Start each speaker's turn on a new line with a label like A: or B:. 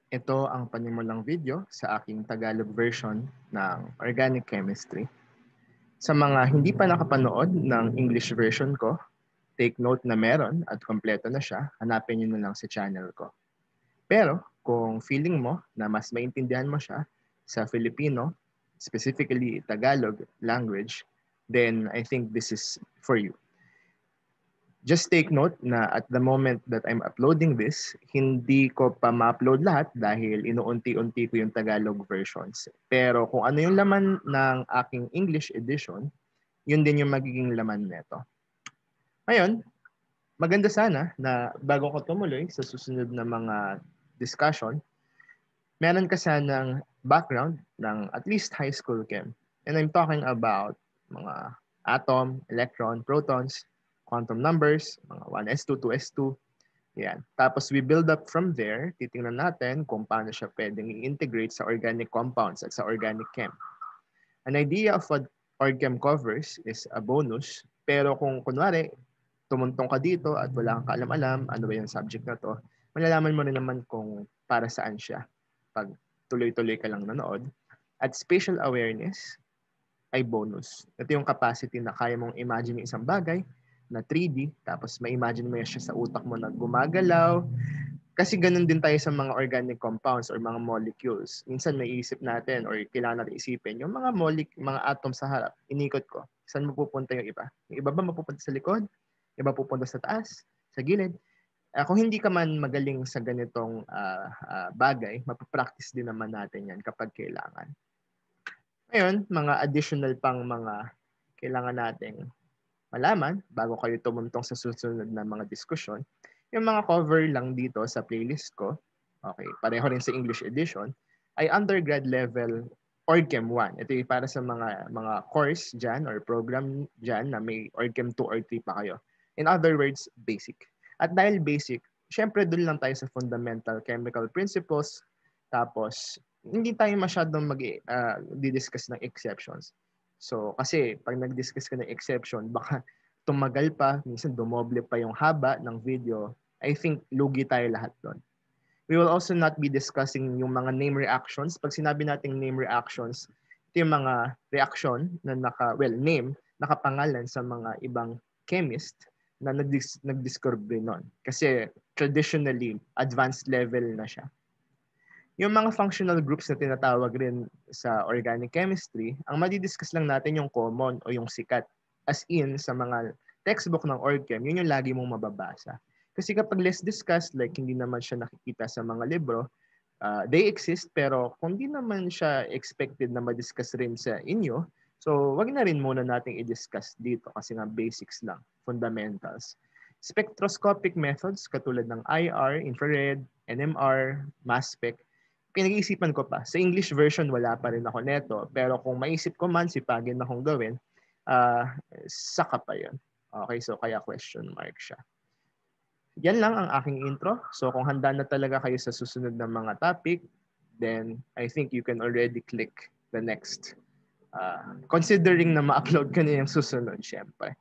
A: Ito ang panimulang video sa aking Tagalog version ng Organic Chemistry. Sa mga hindi pa nakapanood ng English version ko, take note na meron at kompleto na siya, hanapin nyo na lang sa channel ko. Pero kung feeling mo na mas maintindihan mo siya sa Filipino, specifically Tagalog language, then I think this is for you. Just take note na at the moment that I'm uploading this, hindi ko pa ma-upload lahat dahil inuunti-unti ko yung Tagalog versions. Pero kung ano yung laman ng aking English edition, yun din yung magiging laman nito. Ngayon, maganda sana na bago ko tumuloy sa susunod na mga discussion, meron ka sanang background ng at least high school chem. And I'm talking about mga atom, electron, protons, quantum numbers, mga 1s2, 2s2. Yan. Tapos we build up from there, titingnan natin kung paano siya pwedeng i-integrate sa organic compounds at sa organic chem. An idea of what OrgChem covers is a bonus, pero kung kunwari, tumuntong ka dito at wala kang kaalam-alam, ano ba yung subject na to, malalaman mo rin naman kung para saan siya pag tuloy-tuloy ka lang nanood. At spatial awareness ay bonus. Ito yung capacity na kaya mong imagine yung isang bagay na 3D, tapos ma-imagine mo siya sa utak mo na gumagalaw. Kasi ganun din tayo sa mga organic compounds or mga molecules. Minsan may isip natin or kailangan natin isipin, yung mga mga atom sa harap, inikot ko. Saan mapupunta yung iba? Yung iba ba mapupunta sa likod? Yung iba pupunta sa taas? Sa gilid? Kung hindi ka man magaling sa ganitong bagay, mapapractice din naman natin yan kapag kailangan. Ngayon, mga additional pang mga kailangan nating malaman bago kayo tumuntong sa susunod na mga diskusyon, yung mga cover lang dito sa playlist ko, okay, pareho rin sa English edition, ay undergrad level OrgChem 1. Ito yung para sa mga course dyan or program dyan na may OrgChem 2 or 3 pa kayo. In other words, basic. At dahil basic, syempre doon lang tayo sa fundamental chemical principles, tapos hindi tayo masyadong di-discuss ng exceptions. So, kasi pag nag-discuss ka ng exception, baka tumagal pa, minsan dumoble pa yung haba ng video. I think lugi tayo lahat doon. We will also not be discussing yung mga name reactions. Pag sinabi nating name reactions, ito yung mga reaction na name, nakapangalan sa mga ibang chemist na nag-discover nun. Kasi traditionally, advanced level na siya. Yung mga functional groups na tinatawag rin sa organic chemistry, ang madidiscuss lang natin yung common o yung sikat. As in, sa mga textbook ng OrgChem, yun yung lagi mong mababasa. Kasi kapag less discussed, like hindi naman siya nakikita sa mga libro, they exist, pero kung di naman siya expected na ma-discuss rin sa inyo, so wag na rin muna nating i-discuss dito kasi nga basics lang, fundamentals. Spectroscopic methods katulad ng IR, infrared, NMR, mass spec, pinag-iisipan ko pa. Sa English version, wala pa rin ako neto. Pero kung maisip ko man, sipagin akong gawin, saka pa yun. Okay, so kaya question mark siya. Yan lang ang aking intro. So kung handa na talaga kayo sa susunod na mga topic, then I think you can already click the next. Considering na ma-upload ka na yung susunod, syempre.